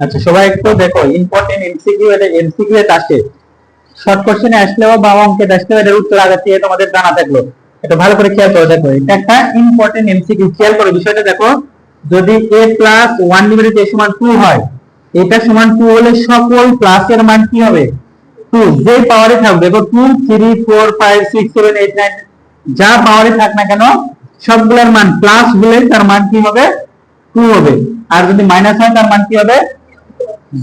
আচ্ছা সবাই একটু দেখো, ইম্পর্টেন্ট এমসিকিউ, এটা এমসিকিউ এর আসে, শর্ট কোশ্চেনে আসলেও বা অঙ্কে আসলেও এটার উত্তর আগে থেকে তোমাদের জানা থাকলো। এটা ভালো করে খেয়াল করো, দেখো এটা একটা ইম্পর্টেন্ট এমসিকিউ, খেয়াল করো বিষয়টা দেখো। যদি a প্লাস 1 ডিভাইডেড a সমান 2 হয়, এটা সমান 2 হলে সকল প্লাসের মান কি হবে? 2, যে পাওয়ারে থাকবে, দেখো 2 3 4 5 6 7 8 9 যা পাওয়ারে থাক না কেন সবগুলোর মান প্লাস হলে তার মান কি হবে? 2 হবে। আর যদি মাইনাস হয় তার মান কি হবে?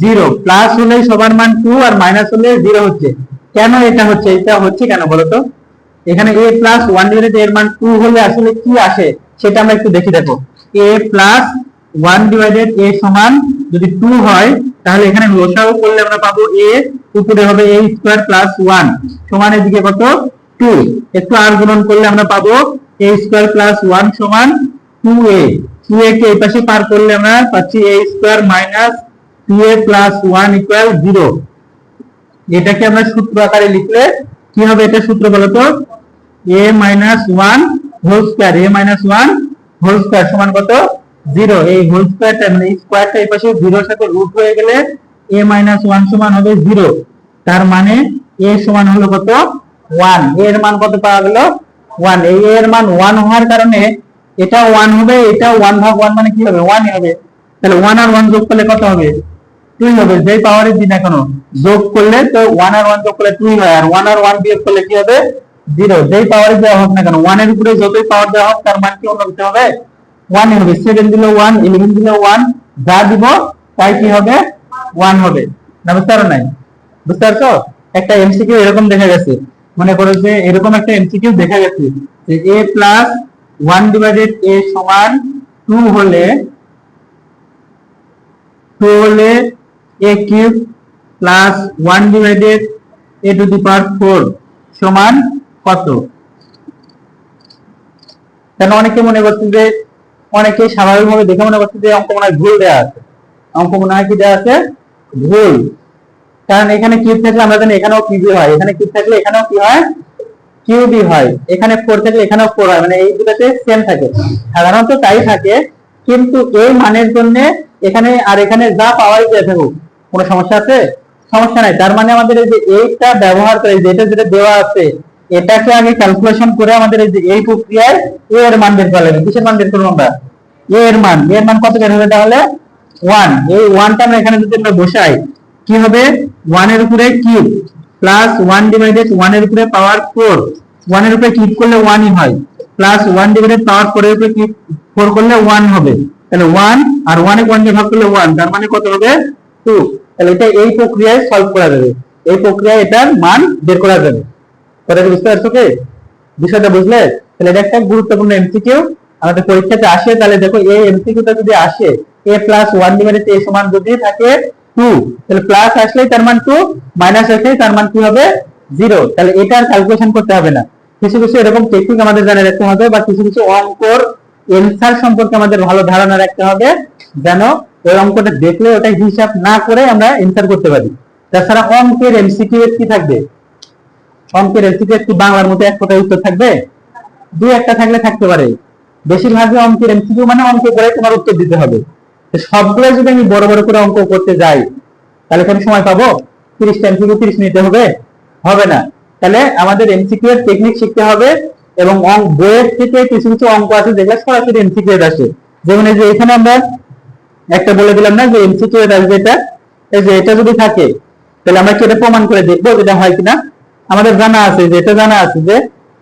0। প্লাস হলে সবার মান 2 আর মাইনাস হলে 0 হচ্ছে। কেন এটা হচ্ছে? এটা হচ্ছে কেন বলো তো? এখানে a প্লাস 1 ডিভাইডেড এর মান 2 হলে আসলে কি আসে সেটা আমরা একটু দেখি। দেখো a প্লাস 1 ডিভাইডেড a সমান যদি 2 হয়, তাহলে এখানে লসাগু করলে আমরা পাবো a, উপরে হবে a স্কয়ার প্লাস 1 সমান এদিকে কত? 2। একটু আর গুণন করলে আমরা পাবো a স্কয়ার প্লাস 1 সমান 2a। 2a কে এই পাশে পার করলে আমরা পাচ্ছি a square minus 2a plus 1 equal 0। এটাকে আমরা সূত্র আকারে লিখলে কি হবে? এটা সূত্র বলো তো, a minus 1 whole square, a minus 1 whole square সমান কত? 0। এই হোল স্কয়ারটা মানে এই স্কয়ারটা এই পাশে 0 এর সাথে রুট হয়ে গেলে a মাইনাস 1 সমান হবে 0। তার মানে a সমান হলো কত? 1। এর মান কত পাওয়া গেল? 1। এই এর মান 1 হওয়ার কারণে এটা 1 হবে, এটা 1 ভাগ 1 মানে কি হবে? 1 হবে। তাহলে 1 আর 1 যোগ করলে কত হবে? 2 হবে। যেই পাওয়ারের দিন না কেন যোগ করলে তো 1 আর 1 যোগ করলে 2 হয়, আর 1 আর 1 বিয়োগ করলে কি হবে? 0। যেই পাওয়ারে দেওয়া হোক না কেন 1 এর উপরে যতই পাওয়ার দেওয়া হোক তার মান কি হতে হবে? 1 হবে। 7 দিলে 1, 11 দিলে 1, যা দিব তাই কি হবে? 1 হবে। না বুঝতে পারো নাই? বুঝতে পারছো? একটা এমসিকিউ এরকম দেখা গেছে, মনে করো যে এরকম একটা এমসিকিউ দেখা গেছে যে a প্লাস 1 ডিভাইডেড a সমান 2 হলে a cube plus 1 divided a to the power 4 সমান কত? কেন অনেকে মনে করছে যে, অনেকে স্বাভাবিকভাবে দেখে মনে করছে যে অঙ্ক মনে হয় ভুল দেওয়া আছে, অঙ্ক মনে হয় কি দেওয়া আছে? ভুল। কারণ এখানে কিউব থাকলে আমরা জানি এখানেও কিউবই হয়, এখানে কিউব থাকলে এখানেও কি হয়? কিউবই হয়। এখানে 4 থাকলে এখানেও 4 হয়, মানে এই দুটোতে সেম থাকে, সাধারণত তাই থাকে। কিন্তু এই মানের জন্য এখানে আর এখানে যা পাওয়াই দিয়ে থাকুক কোনো সমস্যা আছে? সমস্যা নাই। তার মানে আমাদের এই যে এইটা ব্যবহার করে, যেটা যেটা দেওয়া আছে এটাকে আগে ক্যালকুলেশন করে আমাদের এই যে এই প্রক্রিয়ায় a এর মান বের করা লাগবে। কিসের মান বের করব আমরা? a এর মান। a এর মান কত বের হবে তাহলে? 1। এই 1টা আমরা এখানে যদি আমরা বসাই কি হবে? 1 এর উপরে কিউব প্লাস 1 ডিভাইডেড 1 এর উপরে পাওয়ার 4, 1 এর উপরে কিউব করলে 1 ই হয়, প্লাস 1 ডিভাইডেড পাওয়ার 4 এর উপরে কিউব 4 করলে 1 হবে। তাহলে 1 আর 1 এ 1 দিয়ে ভাগ করলে 1, তার মানে কত হবে? 2। তাহলে এটা এই প্রক্রিয়ায় সলভ করা যাবে, এই প্রক্রিয়ায় এটার মান বের করা যাবে। কথা কি বুঝতে পারছো কি? বিষয়টা বুঝলে? তাহলে এটা একটা গুরুত্বপূর্ণ এমসিকিউ, আমাদের পরীক্ষাতে আসে। তাহলে দেখো এই এমসিকিউটা যদি আসে a প্লাস 1 ডিভাইডেড a সমান যদি থাকে 2, তাহলে প্লাস আসলেই তার মান 2, মাইনাস আসলেই তার মান কি হবে? 0। তাহলে এটা আর ক্যালকুলেশন করতে হবে না। কিছু কিছু এরকম টেকনিক আমাদের জানা রাখতে হবে, বা কিছু কিছু অঙ্কর এনসার সম্পর্কে আমাদের ভালো ধারণা রাখতে হবে, যেন ওই অঙ্কটা দেখলে ওটা হিসাব না করে আমরা এনসার করতে পারি। তাছাড়া অঙ্কের এমসিকিউ এর কি থাকবে? অঙ্কের এমসিকিউ কি বাংলার মধ্যে এক কথায় উত্তর থাকবে? দুই একটা থাকলে থাকতে পারে। বেশিরভাগই অঙ্কের এমসিকিউ মানে অঙ্ক করে তোমার উত্তর দিতে হবে। তো সবগুলো যদি আমি বড় বড় করে অঙ্ক করতে যাই তাহলে কোন সময় পাবো? 30 টা এমসিকিউ 30 মিনিটে হবে? হবে না। তাহলে আমাদের এমসিকিউ এর টেকনিক শিখতে হবে, এবং বইয়ের থেকে কিছু কিছু অঙ্ক আছে যেগুলো সরাসরি এমসিকিউ এর আসে। যেমন এই যে এখানে আমরা একটা বলে দিলাম না যে এমসিকিউ এর আসবে এটা, এই যে এটা যদি থাকে তাহলে আমরা কি এটা প্রমাণ করে দেখবো যেটা হয় কিনা? আমাদের জানা আছে, যে এটা জানা আছে যে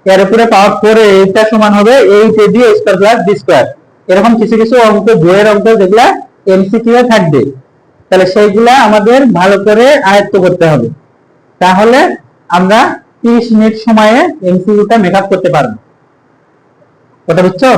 এর উপরে পাওয়ার 4 এটা সমান হবে 8ab square plus b square. এরকম কিছু কিছু অঙ্ক, বইয়ের অঙ্ক যেগুলা এমসিকিউ এ থাকবে, তাহলে সেইগুলা আমাদের ভালো করে আয়ত্ত করতে হবে। তাহলে আমরা 30 মিনিট সময়ে এমসিকিউটা মেকআপ করতে পারবো। কথা বুঝছো?